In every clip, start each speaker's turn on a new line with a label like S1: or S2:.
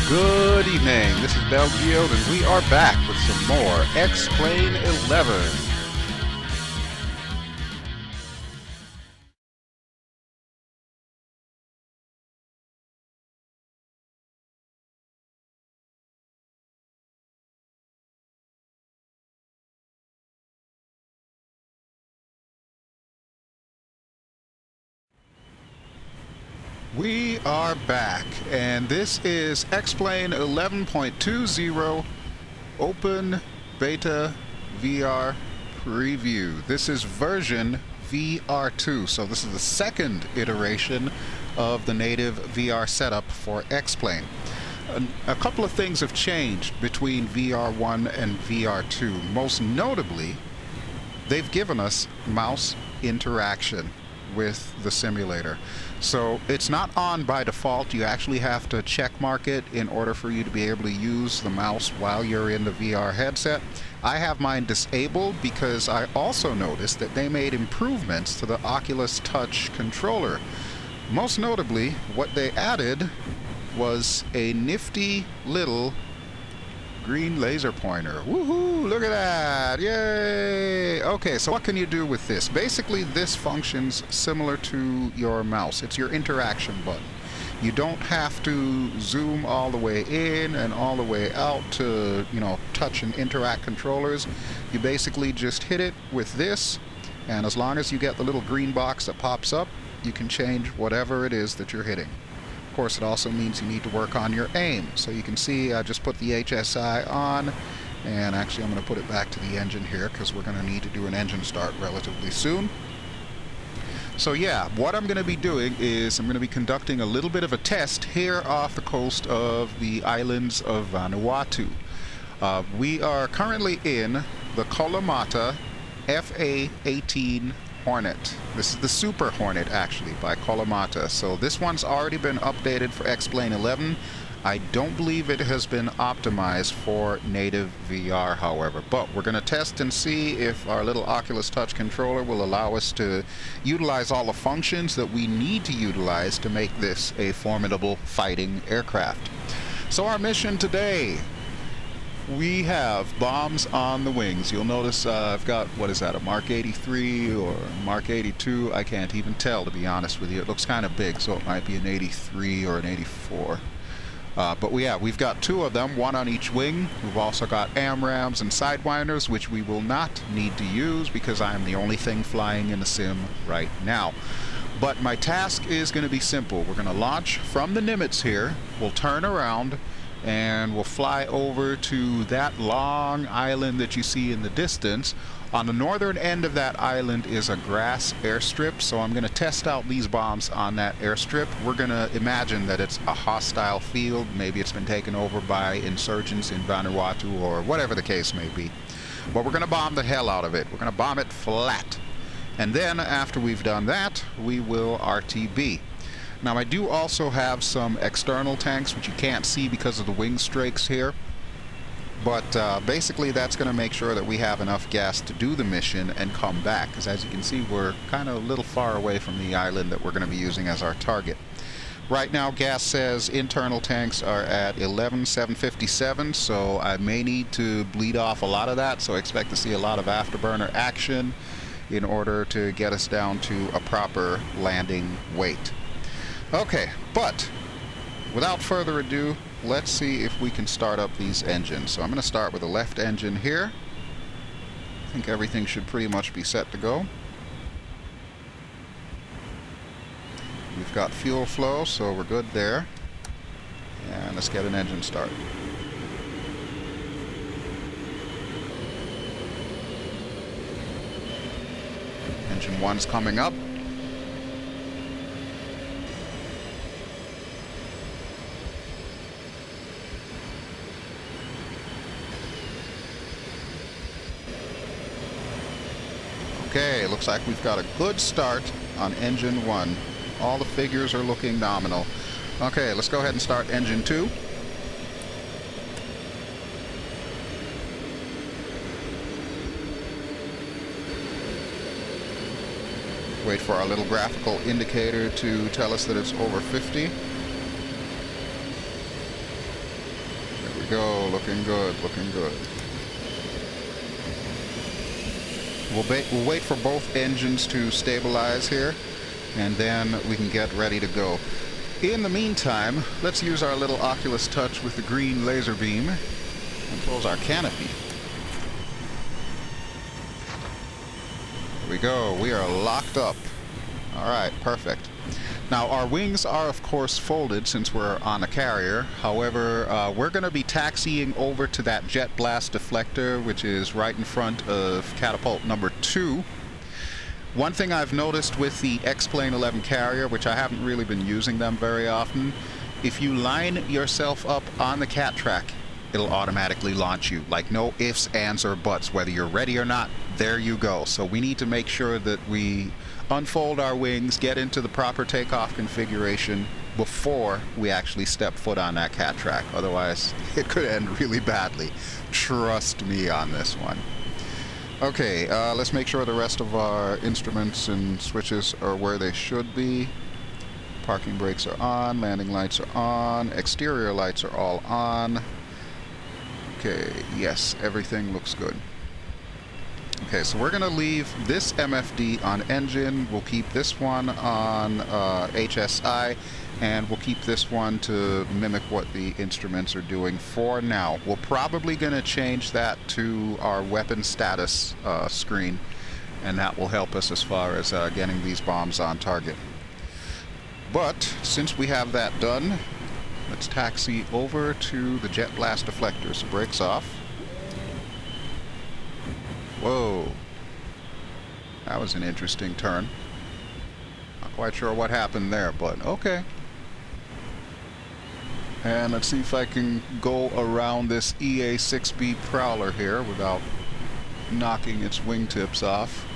S1: Good evening, this is BelGeode and we are back with some more X-Plane 11. We are back, and this is X-Plane 11.20 Open Beta VR Preview. This is version VR2, so this is the second iteration of the native VR setup for X-Plane. A couple of things have changed between VR1 and VR2. Most notably, they've given us mouse interaction with the simulator. So it's not on by default. You actually have to check mark it in order for you to be able to use the mouse while you're in the VR headset. I have mine disabled because I also noticed that they made improvements to the Oculus Touch controller. Most notably, what they added was a nifty little green laser pointer. Woohoo! Look at that! Yay! Okay, so what can you do with this? Basically, this functions similar to your mouse. It's your interaction button. You don't have to zoom all the way in and all the way out to, touch and interact controllers. You basically just hit it with this, and as long as you get the little green box that pops up, you can change whatever it is that you're hitting. Of course, it also means you need to work on your aim. So you can see I just put the HSI on, and actually I'm going to put it back to the engine here because we're going to need to do an engine start relatively soon. So yeah, what I'm going to be doing is I'm going to be conducting a little bit of a test here off the coast of the islands of Vanuatu. We are currently in the Colimata F-A-18F Hornet. This is the Super Hornet, actually, by Colimata. So this one's already been updated for X-Plane 11. I don't believe it has been optimized for native VR, however. But we're going to test and see if our little Oculus Touch controller will allow us to utilize all the functions that we need to utilize to make this a formidable fighting aircraft. So our mission today: we have bombs on the wings. You'll notice I've got, what is that, a Mark 83 or Mark 82? I can't even tell, to be honest with you. It looks kind of big, so it might be an 83 or an 84. But we've got two of them, one on each wing. We've also got AMRAAMs and Sidewinders, which we will not need to use because I am the only thing flying in the sim right now. But my task is going to be simple. We're going to launch from the Nimitz here. We'll turn around and we'll fly over to that long island that you see in the distance. On the northern end of that island is a grass airstrip, so I'm going to test out these bombs on that airstrip. We're going to imagine that it's a hostile field. Maybe it's been taken over by insurgents in Vanuatu or whatever the case may be. But we're going to bomb the hell out of it. We're going to bomb it flat. And then after we've done that, we will RTB. Now I do also have some external tanks which you can't see because of the wing strakes here, but basically that's going to make sure that we have enough gas to do the mission and come back, because as you can see we're kind of a little far away from the island that we're going to be using as our target. Right now gas says internal tanks are at 11,757, so I may need to bleed off a lot of that, so I expect to see a lot of afterburner action in order to get us down to a proper landing weight. Okay, but without further ado, let's see if we can start up these engines. So I'm going to start with the left engine here. I think everything should pretty much be set to go. We've got fuel flow, so we're good there. And let's get an engine start. Engine 1's coming up. Okay, looks like we've got a good start on engine 1. All the figures are looking nominal. Okay, let's go ahead and start engine 2. Wait for our little graphical indicator to tell us that it's over 50. we go. Looking good, looking good. We'll wait for both engines to stabilize here, and then we can get ready to go. In the meantime, let's use our little Oculus Touch with the green laser beam and close our canopy. Here we go. We are locked up. All right, perfect. Now, our wings are, of course, folded since we're on a carrier. However, we're going to be taxiing over to that jet blast deflector, which is right in front of catapult number 2. One thing I've noticed with the X-Plane 11 carrier, which I haven't really been using them very often, if you line yourself up on the cat track, it'll automatically launch you. Like no ifs, ands, or buts. Whether you're ready or not, there you go. So we need to make sure that we unfold our wings, get into the proper takeoff configuration before we actually step foot on that cat track. Otherwise, it could end really badly. Trust me on this one. Okay, let's make sure the rest of our instruments and switches are where they should be. Parking brakes are on, landing lights are on, exterior lights are all on. Okay, yes, everything looks good. Okay, so we're going to leave this MFD on engine. We'll keep this one on HSI, and we'll keep this one to mimic what the instruments are doing for now. We're probably going to change that to our weapon status screen, and that will help us as far as getting these bombs on target. But since we have that done, let's taxi over to the jet blast deflector. So brakes off. Whoa. That was an interesting turn. Not quite sure what happened there, but okay. And let's see if I can go around this EA-6B Prowler here without knocking its wingtips off.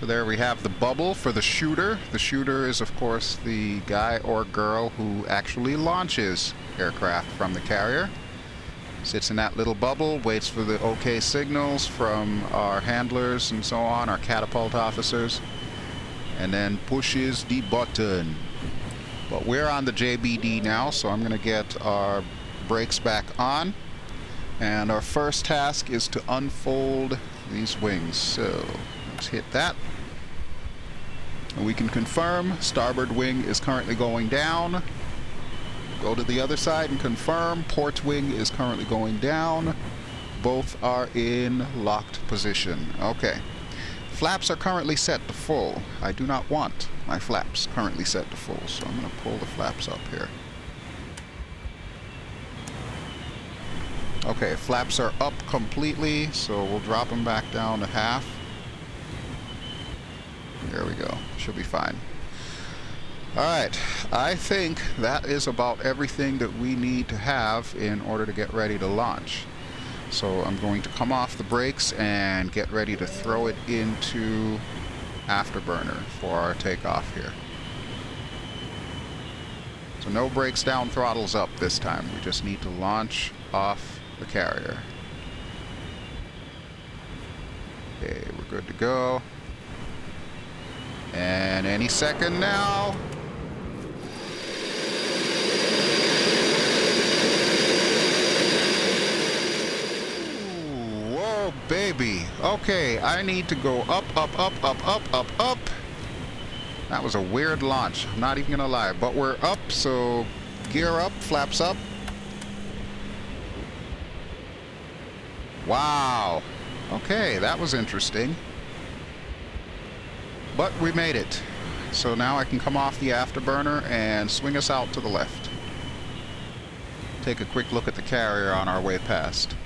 S1: So there we have the bubble for the shooter. The shooter is, of course, the guy or girl who actually launches aircraft from the carrier. Sits in that little bubble, waits for the OK signals from our handlers and so on, our catapult officers, and then pushes the button. But we're on the JBD now, so I'm going to get our brakes back on. And our first task is to unfold these wings. So let's hit that. And we can confirm starboard wing is currently going down. Go to the other side and confirm port wing is currently going down. Both are in locked position. Okay. Flaps are currently set to full. I do not want my flaps currently set to full, so I'm going to pull the flaps up here. Okay, flaps are up completely, so we'll drop them back down to half. There we go. Should be fine. Alright, I think that is about everything that we need to have in order to get ready to launch. So I'm going to come off the brakes and get ready to throw it into afterburner for our takeoff here. So no brakes down, throttles up this time. We just need to launch off the carrier. Okay, we're good to go. And any second now. Ooh, whoa, baby. Okay, I need to go up, up, up, up, up, up, up. That was a weird launch, I'm not even gonna lie. But we're up, so gear up, flaps up. Wow. Okay, that was interesting. But we made it. So now I can come off the afterburner and swing us out to the left. Take a quick look at the carrier on our way past.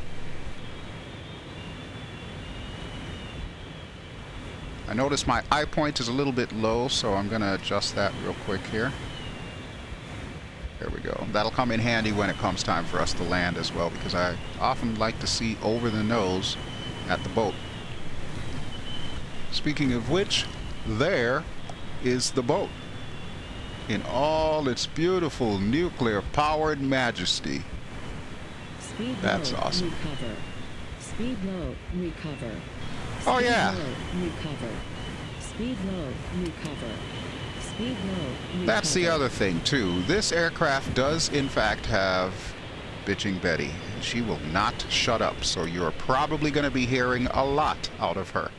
S1: I notice my eye point is a little bit low, so I'm going to adjust that real quick here. There we go. That'll come in handy when it comes time for us to land as well, because I often like to see over the nose at the boat. Speaking of which, there is the boat in all its beautiful nuclear-powered majesty.
S2: Speed
S1: That's
S2: low,
S1: awesome.
S2: Recover. Speed low, recover.
S1: Oh yeah.
S2: Speed low, recover. Speed low, recover. Speed low.
S1: That's the
S2: recover.
S1: other thing, too. This aircraft does, in fact, have bitching Betty. She will not shut up, so you're probably going to be hearing a lot out of her.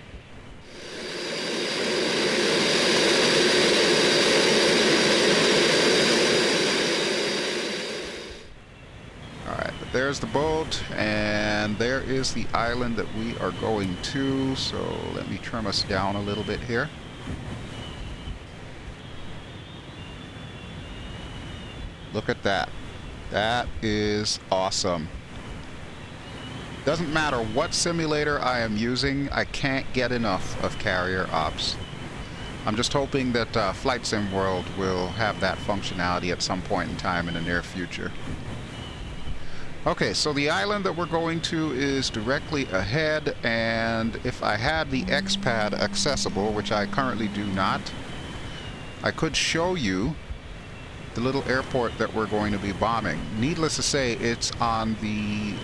S1: Alright, but there's the boat, and there is the island that we are going to, so let me trim us down a little bit here. Look at that. That is awesome. Doesn't matter what simulator I am using, I can't get enough of carrier ops. I'm just hoping that Flight Sim World will have that functionality at some point in time in the near future. Okay, so the island that we're going to is directly ahead, and if I had the X-Pad accessible, which I currently do not, I could show you the little airport that we're going to be bombing. Needless to say, it's on the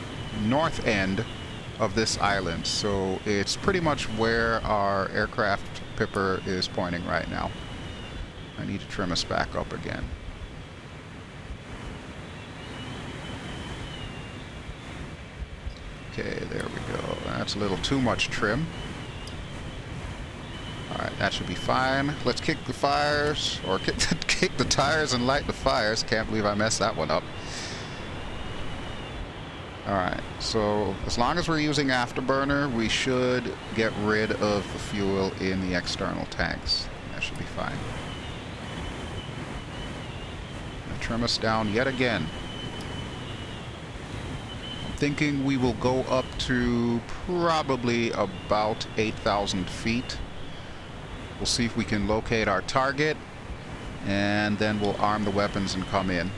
S1: north end of this island, so it's pretty much where our aircraft pipper is pointing right now. I need to trim us back up again. Okay, there we go. That's a little too much trim. Alright, that should be fine. Let's kick the fires, or kick the tires and light the fires. Can't believe I messed that one up. Alright, so as long as we're using afterburner, we should get rid of the fuel in the external tanks. That should be fine. I'll trim us down yet again. I'm thinking we will go up to probably about 8,000 feet. We'll see if we can locate our target, and then we'll arm the weapons and come in.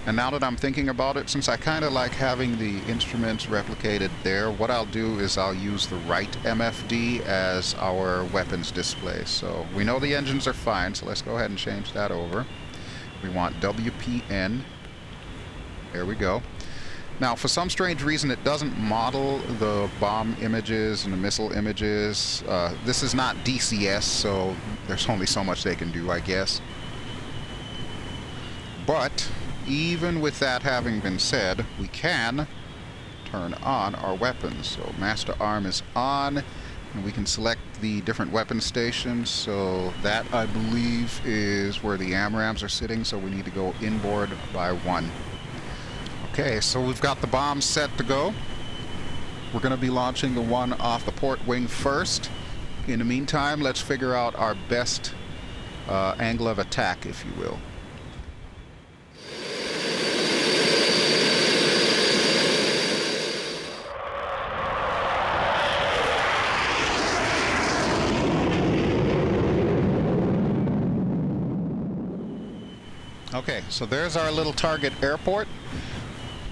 S1: And now that I'm thinking about it, since I kind of like having the instruments replicated there, what I'll do is I'll use the right MFD as our weapons display. So we know the engines are fine, so let's go ahead and change that over. We want WPN. There we go. Now, for some strange reason, it doesn't model the bomb images and the missile images. This is not DCS, so there's only so much they can do, I guess. But even with that having been said, we can turn on our weapons. So Master Arm is on, and we can select the different weapon stations. So that, I believe, is where the AMRAAMs are sitting, so we need to go inboard by one. Okay, so we've got the bombs set to go. We're going to be launching the one off the port wing first. In the meantime, let's figure out our best angle of attack, if you will. Okay, so there's our little target airport.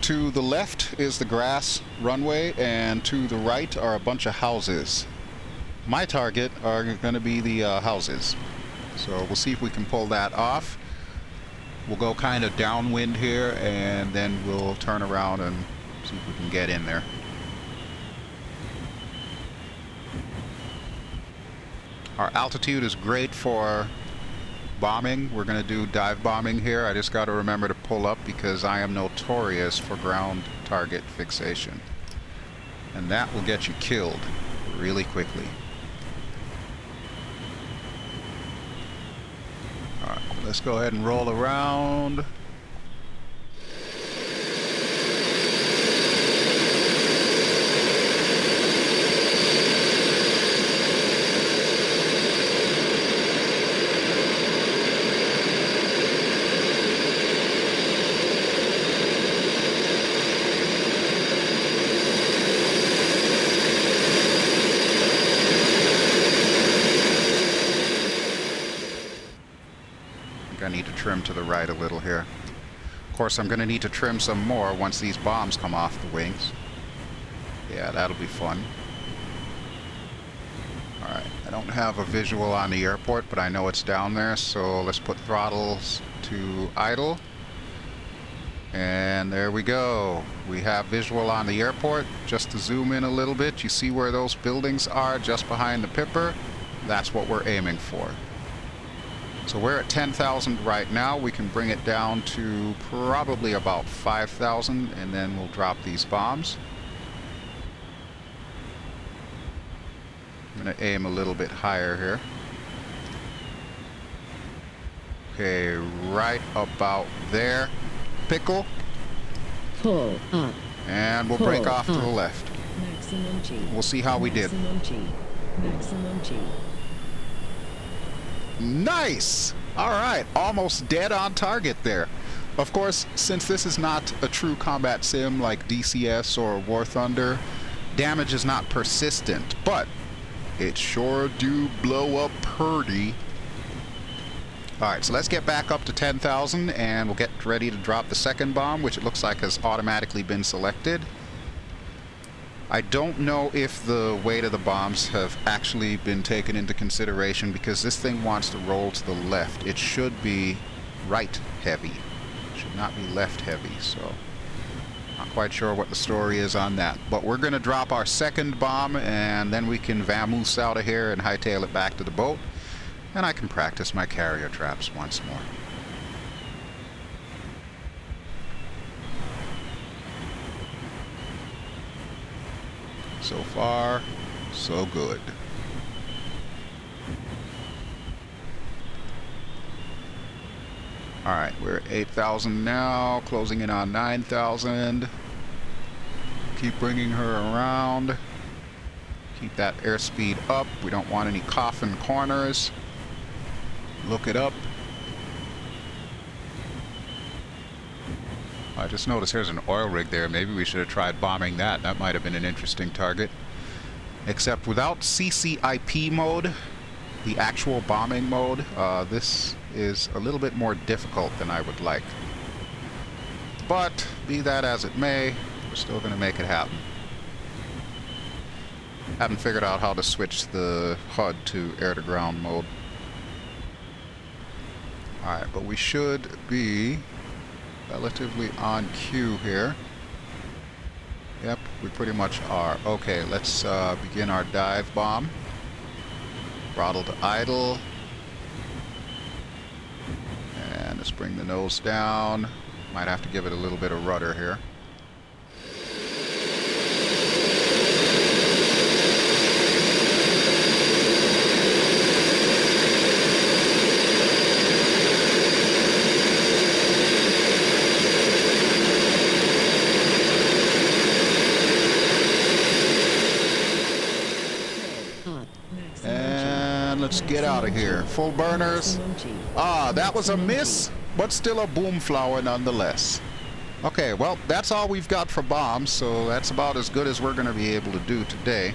S1: To the left is the grass runway, and to the right are a bunch of houses. My target are going to be the houses. So we'll see if we can pull that off. We'll go kind of downwind here, and then we'll turn around and see if we can get in there. Our altitude is great for bombing. We're going to do dive bombing here. I just got to remember to pull up because I am notorious for ground target fixation. And that will get you killed really quickly. Alright, let's go ahead and roll around. I need to trim to the right a little here. Of course, I'm going to need to trim some more once these bombs come off the wings. Yeah, that'll be fun. Alright, I don't have a visual on the airport, but I know it's down there, so let's put throttles to idle. And there we go. We have visual on the airport. Just to zoom in a little bit, you see where those buildings are just behind the pipper? That's what we're aiming for. So we're at 10,000 right now. We can bring it down to probably about 5,000, and then we'll drop these bombs. I'm going to aim a little bit higher here. Okay, right about there. Pickle.
S2: Pull up.
S1: And we'll
S2: Pull
S1: break off to the
S2: up.
S1: left.
S2: Maximum G.
S1: We'll see how we did.
S2: Maximum G. Maximum G.
S1: Nice! Alright, almost dead on target there. Of course, since this is not a true combat sim like DCS or War Thunder, damage is not persistent, but it sure do blow up purdy. Alright, so let's get back up to 10,000 and we'll get ready to drop the second bomb, which it looks like has automatically been selected. I don't know if the weight of the bombs have actually been taken into consideration because this thing wants to roll to the left. It should be right heavy. It should not be left heavy, so not quite sure what the story is on that. But we're going to drop our second bomb and then we can vamoose out of here and hightail it back to the boat. And I can practice my carrier traps once more. So far, so good. Alright, we're at 8,000 now, closing in on 9,000. Keep bringing her around. Keep that airspeed up. We don't want any coffin corners. Look it up. I just noticed there's an oil rig there. Maybe we should have tried bombing that. That might have been an interesting target. Except without CCIP mode, the actual bombing mode, this is a little bit more difficult than I would like. But, be that as it may, we're still going to make it happen. Haven't figured out how to switch the HUD to air-to-ground mode. Alright, but we should be relatively on cue here. Yep, we pretty much are. Okay, let's begin our dive bomb. Throttle to idle. And let's bring the nose down. Might have to give it a little bit of rudder here. Let's get out of here. Full burners. Ah, that was a miss, but still a boom flower nonetheless. Okay, well, that's all we've got for bombs, so that's about as good as we're going to be able to do today.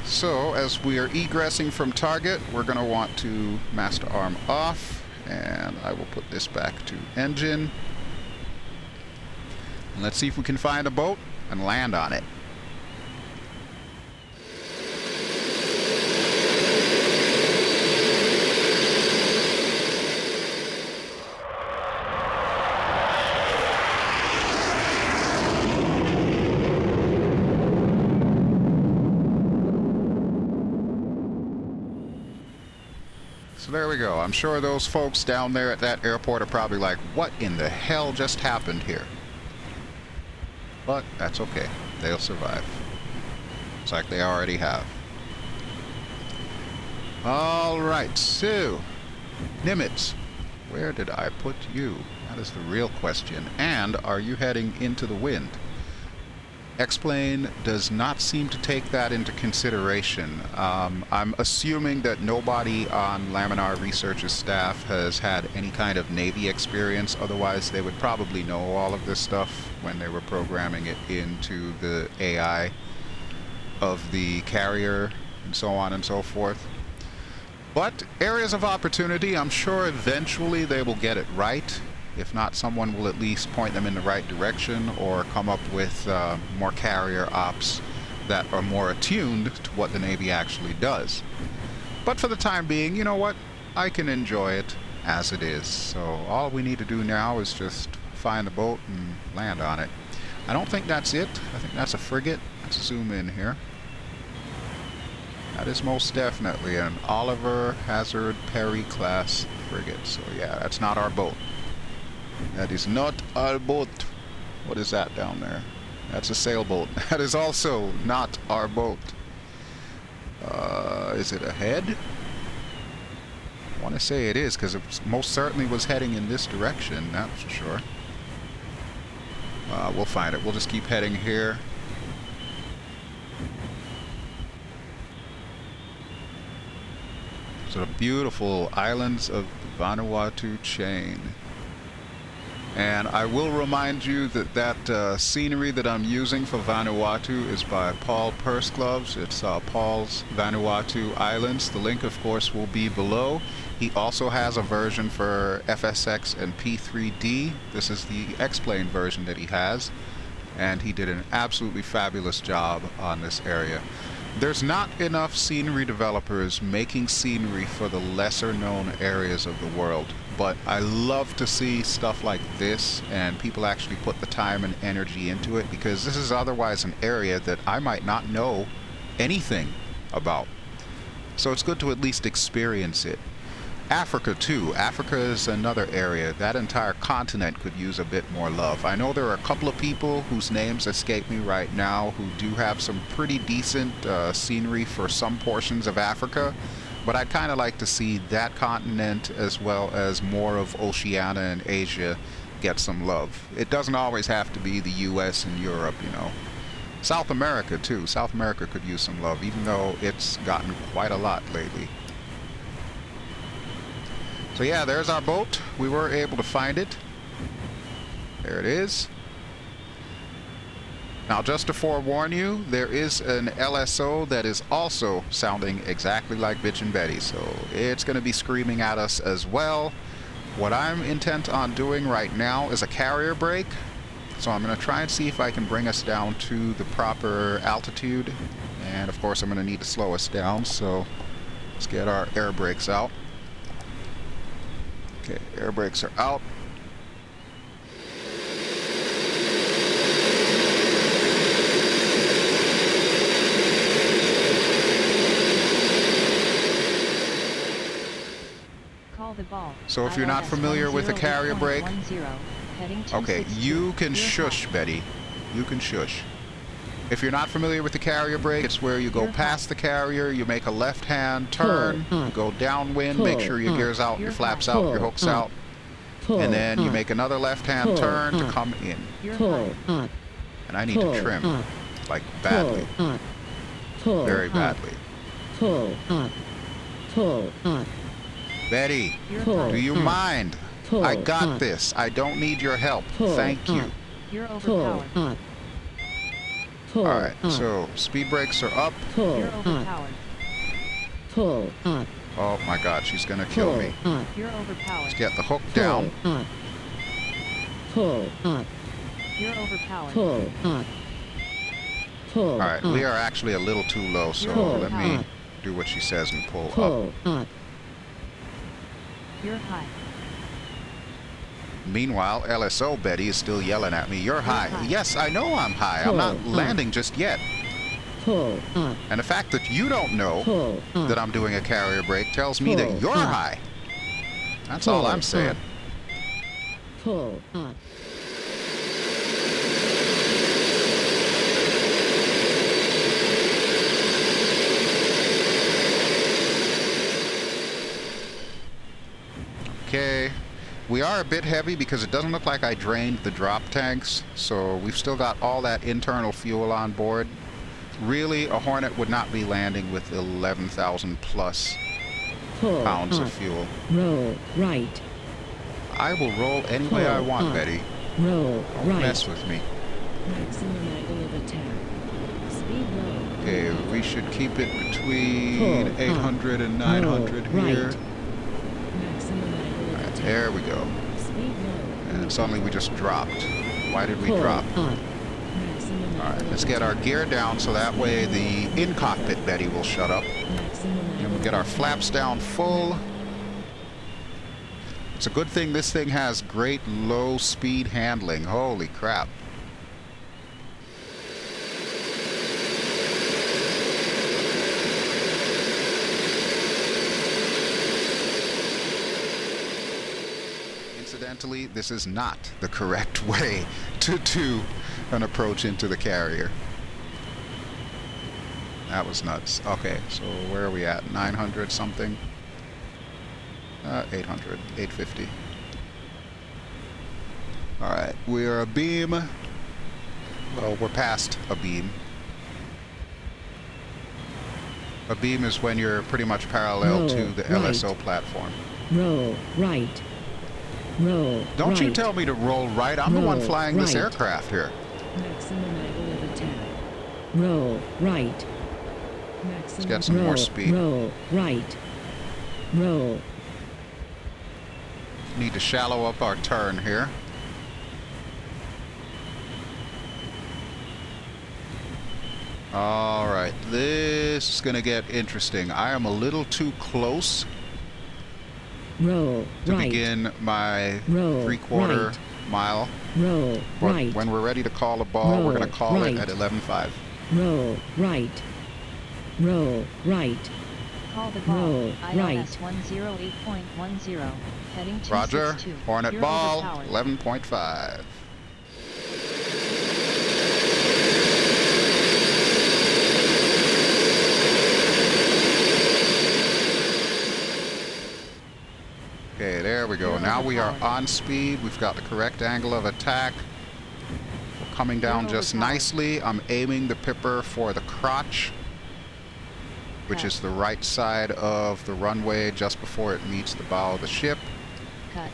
S1: So, as we are egressing from target, we're going to want to master arm off, and I will put this back to engine. And let's see if we can find a boat and land on it. So there we go. I'm sure those folks down there at that airport are probably like, what in the hell just happened here? But that's okay. They'll survive. Looks like they already have. Alright, so Nimitz, where did I put you? That is the real question. And are you heading into the wind? X-Plane does not seem to take that into consideration. I'm assuming that nobody on Laminar Research's staff has had any kind of Navy experience, otherwise they would probably know all of this stuff when they were programming it into the AI of the carrier and so on and so forth. But areas of opportunity, I'm sure eventually they will get it right. If not, someone will at least point them in the right direction or come up with more carrier ops that are more attuned to what the Navy actually does. But for the time being, you know what? I can enjoy it as it is. So all we need to do now is just find a boat and land on it. I don't think that's it. I think that's a frigate. Let's zoom in here. That is most definitely an Oliver Hazard Perry class frigate. So yeah, that's not our boat. That is not our boat. What is that down there? That's a sailboat. That is also not our boat. Is it ahead? I want to say it is, because it most certainly was heading in this direction, that's for sure. We'll find it. We'll just keep heading here. So the beautiful islands of the Vanuatu chain. And I will remind you that that scenery that I'm using for Vanuatu is by Paul Pursegloves. It's Paul's Vanuatu Islands. The link, of course, will be below. He also has a version for FSX and P3D. This is the X-Plane version that he has. And he did an absolutely fabulous job on this area. There's not enough scenery developers making scenery for the lesser known areas of the world. But I love to see stuff like this and people actually put the time and energy into it, because this is otherwise an area that I might not know anything about. So it's good to at least experience it. Africa too. Africa is another area. That entire continent could use a bit more love. I know there are a couple of people whose names escape me right now who do have some pretty decent scenery for some portions of Africa, but I'd kind of like to see that continent as well as more of Oceania and Asia get some love. It doesn't always have to be the US and Europe, you know. South America too. South America could use some love, even though it's gotten quite a lot lately. So yeah, there's our boat. We were able to find it. There it is. Now, just to forewarn you, there is an LSO that is also sounding exactly like Bitch and Betty, so it's going to be screaming at us as well. What I'm intent on doing right now is a carrier brake. So I'm going to try and see if I can bring us down to the proper altitude. And of course, I'm going to need to slow us down, so let's get our air brakes out. Okay, air brakes are out.
S3: Call the ball.
S1: So if you're not familiar with a carrier brake, okay, you can shush, Betty. You can shush. If you're not familiar with the carrier brake, it's where you go past the carrier, you make a left-hand turn, you go downwind, make sure your gear's out, your flaps out, your hook's out, and then you make another left-hand turn to come in. And I need to trim, like badly, very badly. Betty, do you mind? I got this. I don't need your help. Thank you.
S3: You're overpowered.
S1: Alright, so speed brakes are up.
S3: You're overpowered.
S1: Oh my god, she's gonna kill me.
S3: You're overpowered.
S1: Let's get the hook down.
S3: You're overpowered.
S1: Alright, we are actually a little too low, so let me do what she says and pull up.
S3: You're high.
S1: Meanwhile, LSO Betty is still yelling at me. You're high. Yes, I know I'm high. I'm not landing just yet. And the fact that you don't know that I'm doing a carrier brake tells me that you're high. That's all I'm saying. Okay. We are a bit heavy because it doesn't look like I drained the drop tanks, so we've still got all that internal fuel on board. Really, a Hornet would not be landing with 11,000 plus pounds of fuel.
S2: Roll right.
S1: I will roll any way I want, Betty.
S2: Roll
S1: Don't
S2: right.
S1: mess with me.
S2: Maximum angle of attack. Speed low.
S1: Okay, we should keep it between 800 and 900
S2: Roll
S1: here.
S2: right. Maximum angle of attack.
S1: There we go.
S2: Speed low.
S1: And suddenly we just dropped. Why did we drop?
S2: Maximum
S1: Alright,
S2: angle
S1: let's
S2: of
S1: get our
S2: attack.
S1: gear down so that way the in-cockpit Betty will shut up.
S2: Maximum
S1: And
S2: angle
S1: we'll get our flaps down full. It's a good thing this thing has great low speed handling. Holy crap. Incidentally, this is not the correct way to do an approach into the carrier. That was nuts. Okay, so where are we at? 900 something? 800, 850. Alright, we are a beam. Well, we're past a beam. A beam is when you're pretty much parallel to the LSO platform.
S2: Roll right. Roll
S1: Don't
S2: right.
S1: you tell me to roll right. I'm the one flying this aircraft here.
S2: Maximum angle of attack. Roll right.
S1: Let's get some more speed.
S2: Roll right. Roll.
S1: Need to shallow up our turn here. Alright, this is going to get interesting. I am a little too close
S2: to
S1: begin my 3/4 mile.
S2: Roll
S1: But
S2: right.
S1: when we're ready to call a ball, we're going to call it at 11.5.
S2: Roll right. Roll right.
S3: Call the ball.
S2: Roll right.
S3: ILS 108.10. Heading 262.
S1: Roger. Hornet
S3: You're
S1: ball,
S3: overpowered.
S1: 11.5. Okay, there we go.
S3: You're
S1: Now we are
S3: overpowered.
S1: on speed. We've got the correct angle of attack. We're coming down
S3: You're
S1: just
S3: overpowered.
S1: nicely. I'm aiming the pipper for the crotch, which is the right side of the runway just before it meets the bow of the ship.
S3: Cut.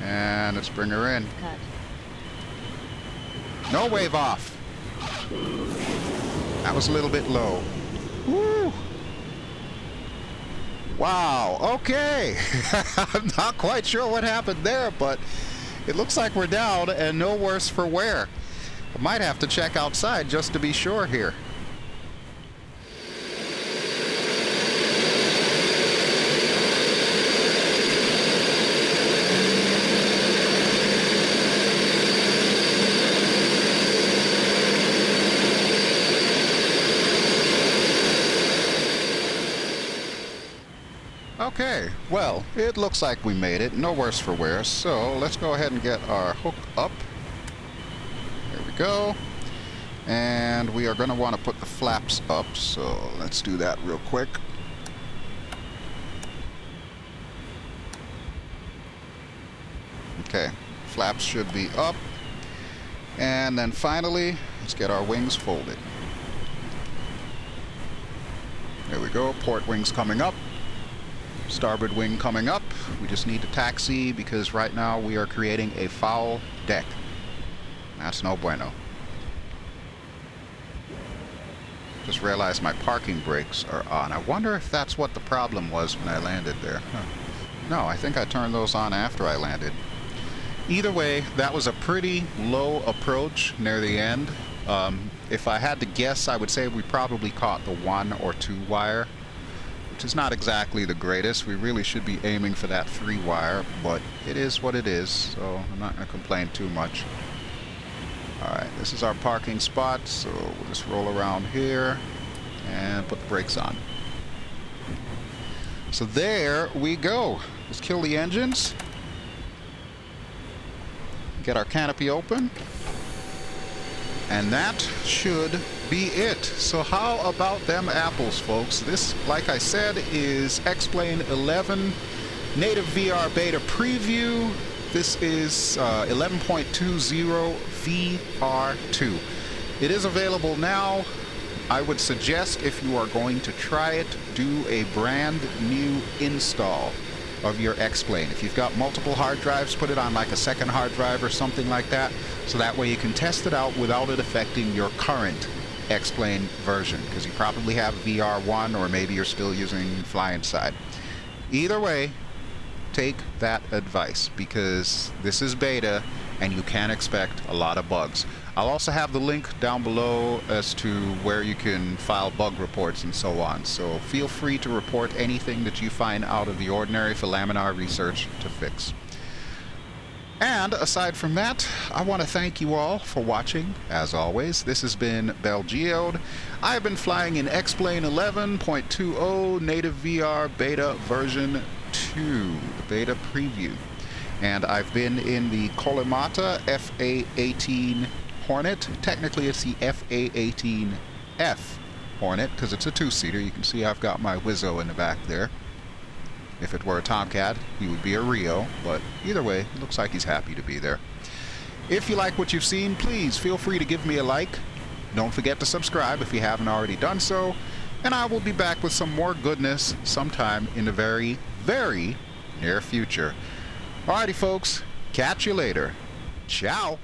S1: And let's bring her in.
S3: Cut.
S1: No wave off. That was a little bit low. Woo! Wow, okay. I'm not quite sure what happened there, but it looks like we're down and no worse for wear. I might have to check outside just to be sure here. Okay, well, it looks like we made it. No worse for wear. So let's go ahead and get our hook up. There we go. And we are going to want to put the flaps up. So let's do that real quick. Okay, flaps should be up. And then finally, let's get our wings folded. There we go, port wings coming up. Starboard wing coming up. We just need to taxi because right now we are creating a foul deck. That's no bueno. Just realized my parking brakes are on. I wonder if that's what the problem was when I landed there. Huh. No, I think I turned those on after I landed. Either way, that was a pretty low approach near the end. If I had to guess, I would say we probably caught the 1 or 2 wire, which is not exactly the greatest. We really should be aiming for that 3 wire, but it is what it is, so I'm not going to complain too much. Alright, this is our parking spot, so we'll just roll around here and put the brakes on. So there we go. Let's kill the engines. Get our canopy open. And that should be it. So how about them apples, folks? This, like I said, is X-Plane 11 Native VR Beta Preview. This is 11.20 VR2. It is available now. I would suggest if you are going to try it, do a brand new install of your X-Plane. If you've got multiple hard drives, put it on like a second hard drive or something like that, so that way you can test it out without it affecting your current X-Plane version, because you probably have VR1 or maybe you're still using Flying Side. Either way, take that advice, because this is beta and you can expect a lot of bugs. I'll also have the link down below as to where you can file bug reports and so on. So feel free to report anything that you find out of the ordinary for Laminar Research to fix. And aside from that, I want to thank you all for watching. As always, this has been BelGeode. I have been flying in X-Plane 11.20 Native VR Beta version 2. 11.2, the beta preview. And I've been in the Colimata F-A-18 Hornet. Technically it's the F-A-18F Hornet because it's a two-seater. You can see I've got my Wizzo in the back there. If it were a Tomcat, he would be a Rio, but either way, it looks like he's happy to be there. If you like what you've seen, please feel free to give me a like. Don't forget to subscribe if you haven't already done so, and I will be back with some more goodness sometime in the very, very near future. Alrighty folks, catch you later. Ciao!